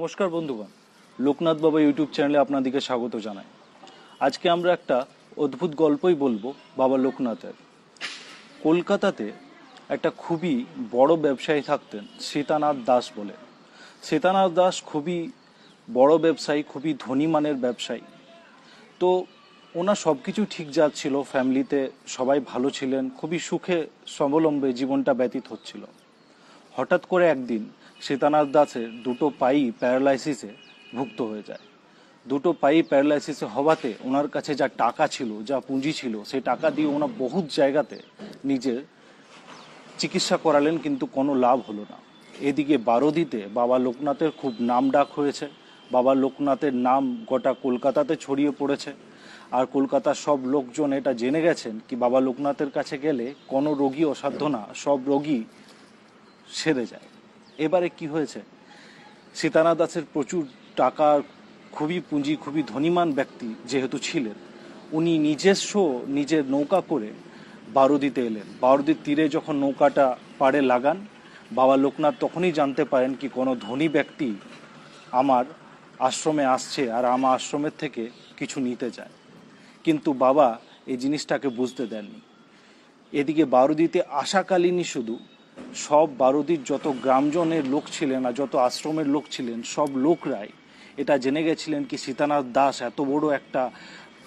নমস্কার বন্ধুগণ, লোকনাথ বাবা ইউটিউব চ্যানেলে আপনাদেরকে স্বাগত জানাই। আজকে আমরা একটা অদ্ভুত গল্পই বলবো বাবা লোকনাথের। কলকাতাতে একটা খুবই বড় ব্যবসায়ী থাকতেন, সীতানাথ দাস বলে। সীতানাথ দাস খুবই বড় ব্যবসায়ী, খুবই ধনী মানের ব্যবসায়ী। তো ওনার সব কিছু ঠিক যাচ্ছিল, ফ্যামিলিতে সবাই ভালো ছিলেন, খুবই সুখে স্বাবলম্বে জীবনটা ব্যতীত হচ্ছিল। হঠাৎ করে একদিন সীতানাথ দাসের দুটো পাই প্যারালাইসিসে ভুক্ত হয়ে যায়। দুটো পাই প্যারালাইসিসে হওয়াতে ওনার কাছে যা টাকা ছিল, যা পুঁজি ছিল, সেই টাকা দিয়ে ওনার বহুত জায়গাতে নিজের চিকিৎসা করালেন, কিন্তু কোনো লাভ হলো না। এদিকে বারোদিতে বাবা লোকনাথের খুব নাম ডাক হয়েছে। বাবা লোকনাথের নাম গোটা কলকাতাতে ছড়িয়ে পড়েছে। আর কলকাতার সব লোকজন এটা জেনে গেছেন কি বাবা লোকনাথের কাছে গেলে কোনো রোগী অসাধ্য না, সব রোগী সেরে যায়। এবারে কি হয়েছে, সীতানাথ দাসের প্রচুর টাকার খুবই পুঁজি, খুবই ধনীমান ব্যক্তি যেহেতু ছিলেন, উনি নিজের নৌকা করে বারোদিতে এলেন। বারোদির তীরে যখন নৌকাটা পাড়ে লাগান, বাবা লোকনাথ তখনই জানতে পারেন কি কোনো ধনী ব্যক্তি আমার আশ্রমে আসছে আর আমার আশ্রমের থেকে কিছু নিতে চায়। কিন্তু বাবা এই জিনিসটাকে বুঝতে দেননি। এদিকে বারোদিতে আসাকালীনই শুধু সব বারোদির যত গ্রামজনের লোক ছিলেন আর যত আশ্রমের লোক ছিলেন, সব লোকরাই এটা জেনে গেছিলেন কি সীতানাথ দাস এত বড় একটা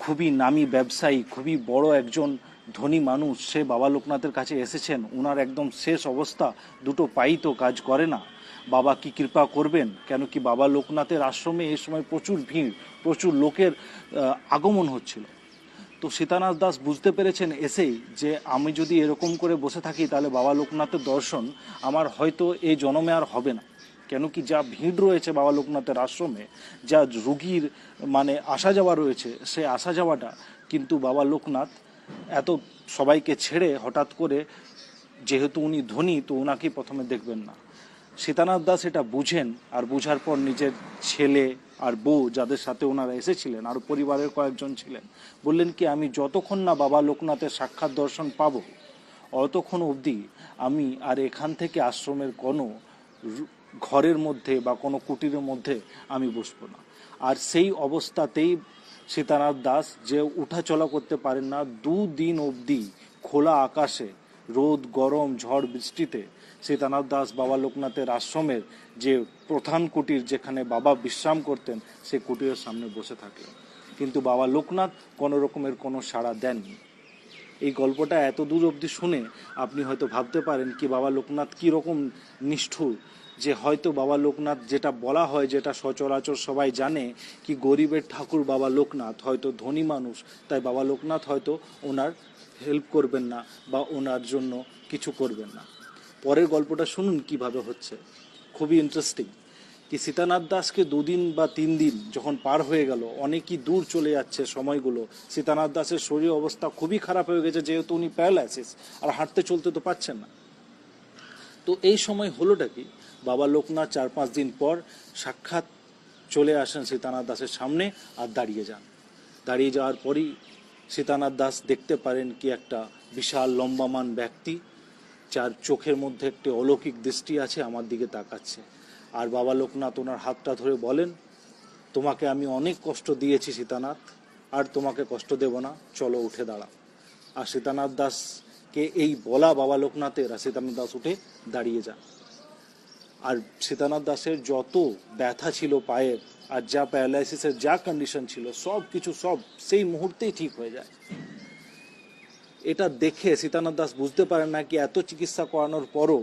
খুবই নামী ব্যবসায়ী, খুবই বড় একজন ধনী মানুষ, সে বাবা লোকনাথের কাছে এসেছেন। ওনার একদম শেষ অবস্থা, দুটো পাই তো কাজ করে না। বাবা কি কৃপা করবেন, কেন কি বাবা লোকনাথের আশ্রমে এই সময় প্রচুর ভিড়, প্রচুর লোকের আগমন হচ্ছিল। তো সীতানাথ দাস বুঝতে পেরেছেন এসেই যে আমি যদি এরকম করে বসে থাকি তাহলে বাবা লোকনাথের দর্শন আমার হয়তো এই জন্মে আর হবে না। কেন কি যা ভিড় রয়েছে বাবা লোকনাথের আশ্রমে, যা রুগীর মানে আসা যাওয়া রয়েছে, সে আসা যাওয়াটা কিন্তু বাবা লোকনাথ এত সবাইকে ছেড়ে হঠাৎ করে, যেহেতু উনি ধনী, তো ওনাকে প্রথমে দেখবেন না। সীতানাথ দাস এটা বুঝেন, আর বুঝার পর নিজের ছেলে আর বউ যাদের সাথে ওনারা এসেছিলেন, আর পরিবারের কয়েকজন ছিলেন, বললেন কি আমি যতক্ষণ না বাবা লোকনাথের সাক্ষাৎ দর্শন পাবো অতক্ষণ অবধি আমি আর এখান থেকে আশ্রমের কোনো ঘরের মধ্যে বা কোনো কুটিরের মধ্যে আমি বসবো না। আর সেই অবস্থাতেই সীতানাথ দাস, যে উঠা চলা করতে পারেন না, 2 দিন অবধি খোলা আকাশে রোদ গরম ঝড় বৃষ্টিতে সীতানাথ দাস বাবা লোকনাথের আশ্রমের যে প্রধান কুটির, যেখানে বাবা বিশ্রাম করতেন, সে কুটিরের সামনে বসে থাকলেন। কিন্তু বাবা লোকনাথ কোনো রকমের কোনো সাড়া দেননি। এই গল্পটা এত দূর অবধি শুনে আপনি হয়তো ভাবতে পারেন কি বাবা লোকনাথ কীরকম নিষ্ঠুর, যে হয়তো বাবা লোকনাথ, যেটা বলা হয়, যেটা সচরাচর সবাই জানে কি গরিবের ঠাকুর বাবা লোকনাথ, হয়তো ধনী মানুষ, তাই বাবা লোকনাথ হয়তো ওনার হেল্প করবেন না বা ওনার জন্য কিছু করবেন না। পরের গল্পটা শুনুন কিভাবে হচ্ছে, খুবই ইন্টারেস্টিং। কি সীতানাথ দাসকে 2 দিন বা 3 দিন যখন পার হয়ে গেল, অনেকই দূর চলে যাচ্ছে সময়গুলো, সীতানাথ দাসের শরীর অবস্থা খুবই খারাপ হয়ে গেছে, যেহেতু উনি প্যারালাইসিস, আর হাঁটতে চলতে তো পারছেন না। তো এই সময় হলোটা কি, বাবা লোকনাথ 4-5 দিন পর সাক্ষাৎ চলে আসেন সীতানাথ দাসের সামনে আর দাঁড়িয়ে যান। দাঁড়িয়ে যাওয়ার পরই সীতানাথ দাস দেখতে পারেন কি একটা বিশাল লম্বামান ব্যক্তি, যার চোখের মধ্যে একটি অলৌকিক দৃষ্টি আছে, আমার দিকে তাকাচ্ছে। আর বাবা লোকনাথ ওনার হাতটা ধরে বলেন, তোমাকে আমি অনেক কষ্ট দিয়েছি সীতানাথ, আর তোমাকে কষ্ট দেব না, চলো উঠে দাঁড়াও। আর সীতানাথ দাসকে এই বলা বাবা লোকনাথের, আর সীতানাথ দাস উঠে দাঁড়িয়ে যান। আর সীতানাথ দাসের যত ব্যথা ছিল পায়ের, আর যা প্যারালাইসিসের যা কন্ডিশন ছিল, সব কিছু সব সেই মুহূর্তেই ঠিক হয়ে যায়। এটা দেখে সীতানাথ দাস বুঝতে পারেন না কি এত চিকিৎসা করানোর পরও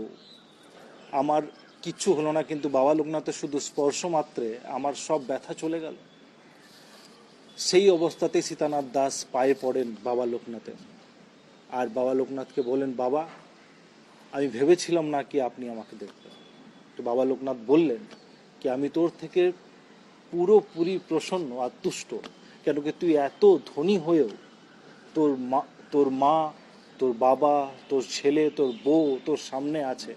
আমার কিচ্ছু হলো না, কিন্তু বাবা লোকনাথের শুধু স্পর্শ মাত্রে আমার সব ব্যথা চলে গেল। সেই অবস্থাতে সীতানাথ দাস পায়ে পড়েন বাবা লোকনাথের, আর বাবা লোকনাথকে বলেন, বাবা আমি ভেবেছিলাম না কি আপনি আমাকে দেখবেন। তো বাবা লোকনাথ বললেন কি আমি তোর থেকে পুরোপুরি প্রসন্ন আর তুষ্ট, কেন কি তুই এত ধনী হয়েও তোর মা, তোর বাবা, তোর ছেলে, তোর বউ তোর সামনে আছে,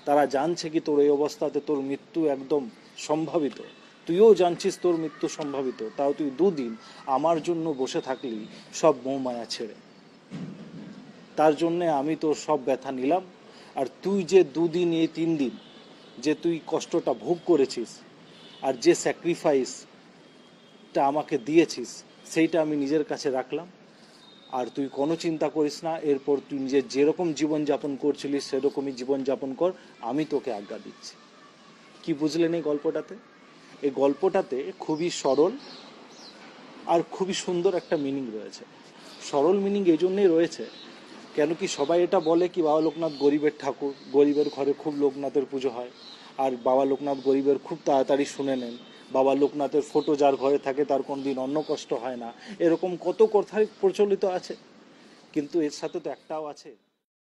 তারা জানছে কি তোর এই অবস্থাতে তোর মৃত্যু একদম সম্ভাবিত, তুইও জানছিস তোর মৃত্যু সম্ভাবিত, তাও তুই 2 দিন আমার জন্য বসে থাকলি সব মোহমায়া ছেড়ে। তার জন্যে আমি তোর সব ব্যথা নিলাম। আর তুই যে 2 দিন, এই 3 দিন যে তুই কষ্টটা ভোগ করেছিস, আর যে স্যাক্রিফাইসটা আমাকে দিয়েছিস সেইটা আমি নিজের কাছে রাখলাম। আর তুই কোনো চিন্তা করিস না, এরপর তুই নিজের যেরকম জীবনযাপন করছিলিস সেরকমই জীবনযাপন কর, আমি তোকে আজ্ঞা দিচ্ছি। কি বুঝলেন এই গল্পটাতে? এই গল্পটাতে খুবই সরল আর খুবই সুন্দর একটা মিনিং রয়েছে। সরল মিনিং এই জন্যই রয়েছে, কেন কি সবাই এটা বলে কি বাবা লোকনাথ গরিবের ঠাকুর, গরিবের ঘরে খুব লোকনাথের পুজো হয়, আর বাবা লোকনাথ গরিবের খুব তাড়াতাড়ি শুনে নেন, বাবা লোকনাথের ফটো যার ঘরে থাকে তার কোনো দিন অন্ন কষ্ট হয় না, এরকম কত কথাই প্রচলিত আছে। কিন্তু এর সাথে তো একটাও আছে,